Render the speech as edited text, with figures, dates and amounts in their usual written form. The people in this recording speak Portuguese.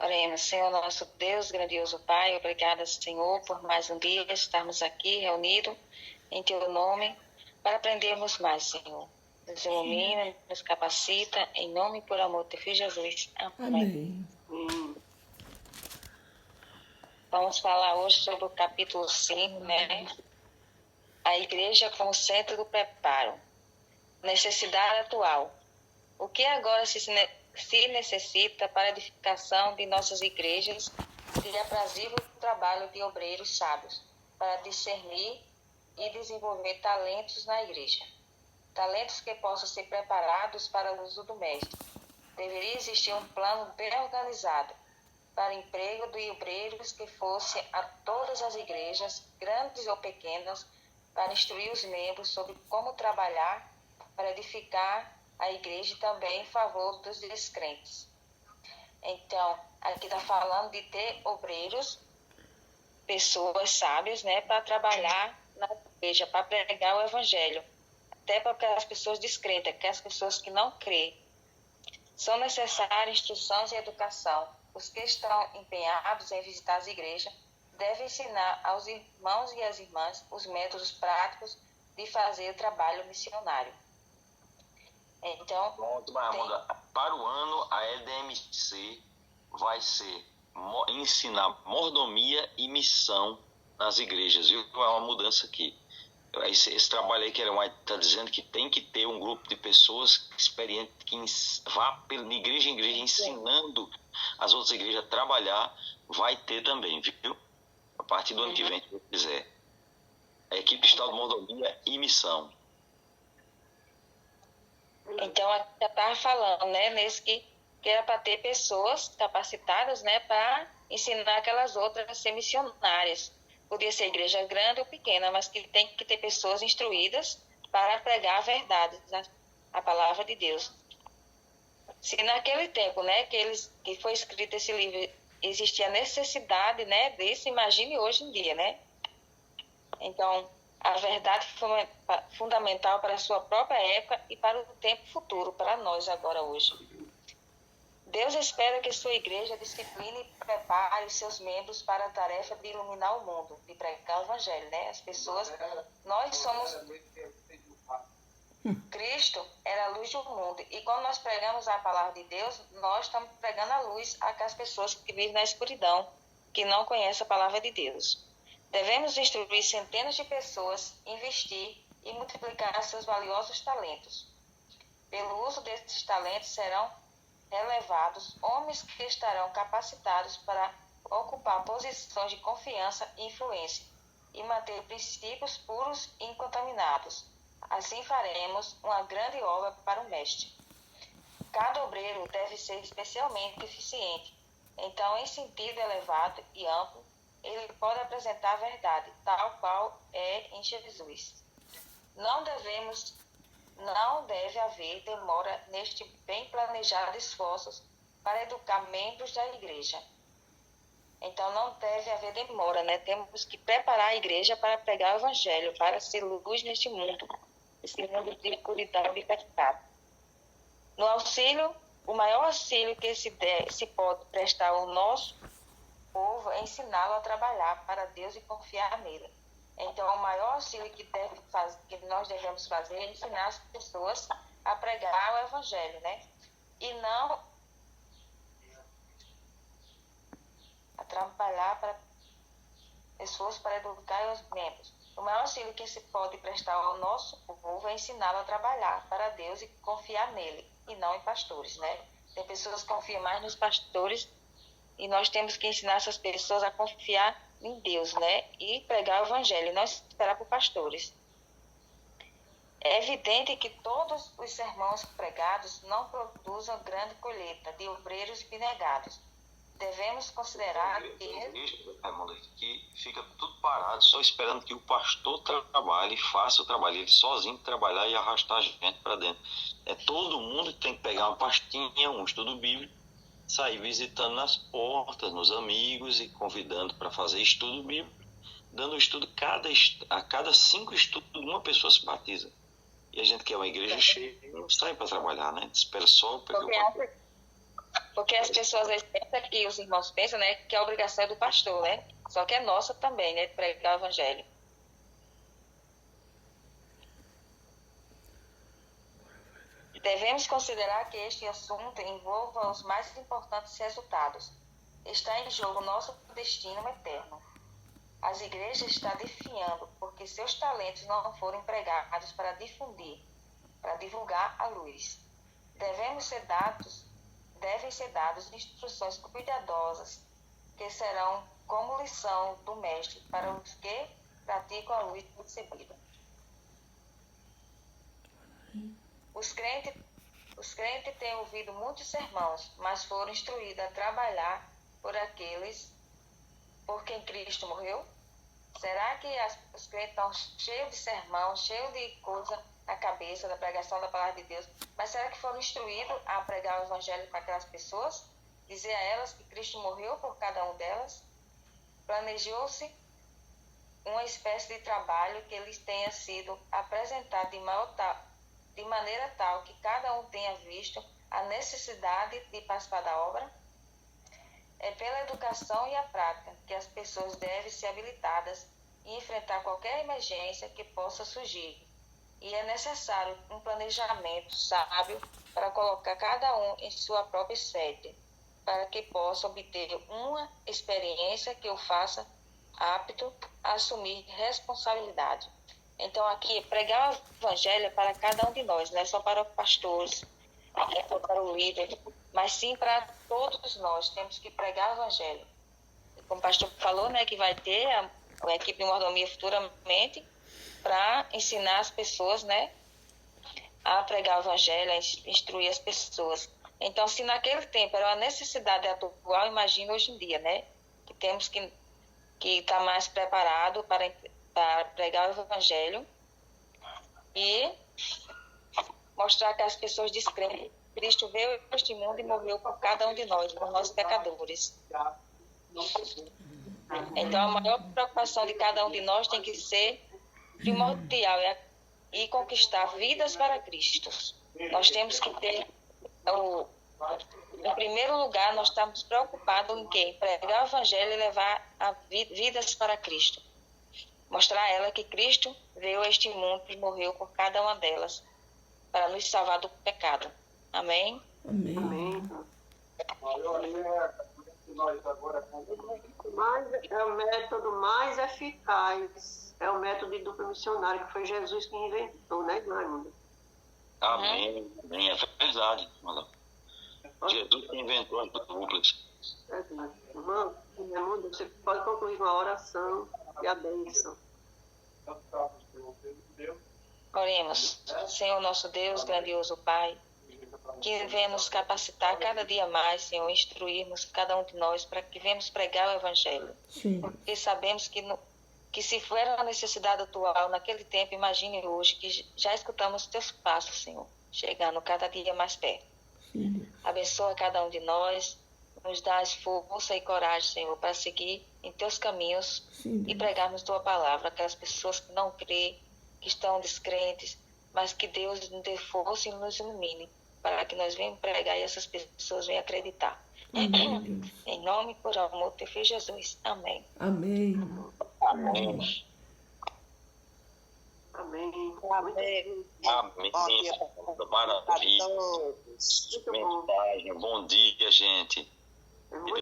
Oremos. Senhor nosso Deus, grandioso Pai, obrigada, Senhor, por mais um dia estarmos aqui reunidos em Teu nome para aprendermos mais, Senhor. Nos ilumina, nos capacita, em nome e por amor de Teu Filho Jesus. Amém. Vamos falar hoje sobre o capítulo 5, né? A igreja como centro do preparo. Necessidade atual. O que agora se necessita para a edificação de nossas igrejas de aprazível trabalho de obreiros sábios, para discernir e desenvolver talentos na igreja. Talentos que possam ser preparados para o uso do mestre. Deveria existir um plano bem organizado para o emprego de obreiros que fosse a todas as igrejas, grandes ou pequenas, para instruir os membros sobre como trabalhar para edificar a igreja e também em favor dos descrentes. Então, aqui está falando de ter obreiros, pessoas sábias, né, para trabalhar na igreja, para pregar o evangelho, até para aquelas pessoas descrentes, aquelas pessoas que não creem. São necessárias instruções e educação. Os que estão empenhados em visitar as igrejas devem ensinar aos irmãos e às irmãs os métodos práticos de fazer o trabalho missionário. Então, Amanda, para o ano, a EDMC vai ser ensinar mordomia e missão nas igrejas, viu? É uma mudança aqui. Esse trabalho aí que ela está dizendo que tem que ter um grupo de pessoas experientes que vá de igreja em igreja ensinando as outras igrejas a trabalhar, vai ter também, viu? A partir do ano que vem, se você quiser. A equipe estadual de mordomia e missão. Então, aqui já estava falando, né, nesse que era para ter pessoas capacitadas, né, para ensinar aquelas outras a ser missionárias. Podia ser igreja grande ou pequena, mas que tem que ter pessoas instruídas para pregar a verdade, a palavra de Deus. Se naquele tempo, né, que foi escrito esse livro, existia necessidade, né, disso, imagine hoje em dia, né? Então, a verdade foi fundamental para a sua própria época e para o tempo futuro, para nós agora hoje. Deus espera que sua igreja discipline e prepare os seus membros para a tarefa de iluminar o mundo, de pregar o evangelho, né? As pessoas, nós somos... Cristo era a luz do mundo, e quando nós pregamos a palavra de Deus, nós estamos pregando a luz àquelas pessoas que vivem na escuridão, que não conhecem a palavra de Deus. Devemos instruir centenas de pessoas, investir e multiplicar seus valiosos talentos. Pelo uso desses talentos serão relevados homens que estarão capacitados para ocupar posições de confiança e influência e manter princípios puros e incontaminados. Assim faremos uma grande obra para o mestre. Cada obreiro deve ser especialmente eficiente. Então, em sentido elevado e amplo, ele pode apresentar a verdade, tal qual é em Jesus. Não deve haver demora neste bem planejado esforços para educar membros da igreja. Então, não deve haver demora, né? Temos que preparar a igreja para pregar o evangelho, para ser luz neste mundo, esse mundo de escuridão e pecado. No auxílio, o maior auxílio que se pode prestar ao nosso povo é ensiná-lo a trabalhar para Deus e confiar nele. Então, o maior auxílio que nós devemos fazer é ensinar as pessoas a pregar o evangelho, né? E não a trabalhar para pessoas para educar os membros. O maior auxílio que se pode prestar ao nosso povo é ensiná-lo a trabalhar para Deus e confiar nele, e não em pastores, né? Tem pessoas que confiam mais nos pastores, e nós temos que ensinar essas pessoas a confiar em Deus, né? E pregar o evangelho, e não esperar por pastores. É evidente que todos os sermões pregados não produzem grande colheita de obreiros abnegados. Devemos considerar que fica tudo parado, só esperando que o pastor trabalhe, faça o trabalho, ele sozinho trabalhar e arrastar a gente para dentro. É todo mundo que tem que pegar uma pastinha, um estudo bíblico, sair visitando nas portas, nos amigos e convidando para fazer estudo bíblico, dando estudo a cada 5 estudos, uma pessoa se batiza. E a gente quer uma igreja cheia, não sai para trabalhar, né? Espera só pegar o Porque as pessoas às vezes pensam que os irmãos pensam, né, que a obrigação é do pastor, né? Só que é nossa também, né, de pregar o evangelho. Devemos considerar que este assunto envolva os mais importantes resultados. Está em jogo nosso destino eterno. As igrejas estão definhando porque seus talentos não foram empregados para difundir, para divulgar a luz. Devem ser dadas instruções cuidadosas que serão como lição do mestre para os que praticam a luz recebida. Os crentes têm ouvido muitos sermões, mas foram instruídos a trabalhar por aqueles por quem Cristo morreu? Será que os crentes estão cheios de sermão, cheios de coisa na cabeça da pregação da palavra de Deus, mas será que foram instruídos a pregar o evangelho para aquelas pessoas? Dizer a elas que Cristo morreu por cada um delas? Planejou-se uma espécie de trabalho que lhes tenha sido apresentado de maneira tal que cada um tenha visto a necessidade de participar da obra? É pela educação e a prática que as pessoas devem ser habilitadas e enfrentar qualquer emergência que possa surgir. E é necessário um planejamento sábio para colocar cada um em sua própria sede, para que possa obter uma experiência que o faça apto a assumir responsabilidade. Então, aqui, pregar o evangelho é para cada um de nós, não é só para os pastores, não é só para o líder, mas sim para todos nós. Temos que pregar o evangelho. Como o pastor falou, né, que vai ter a equipe de mordomia futuramente para ensinar as pessoas, né, a pregar o evangelho, a instruir as pessoas. Então, se naquele tempo era uma necessidade atual, imagina hoje em dia, né, que temos que estar mais preparado para pregar o evangelho e mostrar que as pessoas descreem. Cristo veio a este mundo e morreu por cada um de nós, por nós pecadores. Então, a maior preocupação de cada um de nós tem que ser primordial e conquistar vidas para Cristo. Nós temos que ter, em primeiro lugar, nós estamos preocupados em quê? Pregar o evangelho e levar vidas para Cristo. Mostrar a ela que Cristo veio a este mundo e morreu por cada uma delas, para nos salvar do pecado. Amém? Amém. Mas é o método mais eficaz, é o método de duplo missionário, que foi Jesus que inventou, né, Raimundo? Amém. Amém. É verdade, irmão. Jesus que inventou as duplas. Verdade. Irmão, Raimundo, você pode concluir uma oração e a bênção. Oremos. Senhor nosso Deus, grandioso Pai, que venha nos capacitar cada dia mais, Senhor, instruirmos cada um de nós para que venhamos pregar o Evangelho. Sim. Porque sabemos que se for uma necessidade atual, naquele tempo, imagine hoje, que já escutamos os teus passos, Senhor, chegando cada dia mais perto. Sim. Abençoa cada um de nós, nos dá força e coragem, Senhor, para seguir em teus caminhos. Sim. E pregarmos tua palavra, aquelas pessoas que não creem, que estão descrentes, mas que Deus nos dê força e nos ilumine, para que nós venhamos pregar e essas pessoas venham acreditar. Amém. Em nome e por amor de Filho Jesus. Amém. Amém. Amém. Amém. Amém. Maravilha. Mensagem. Bom dia, gente.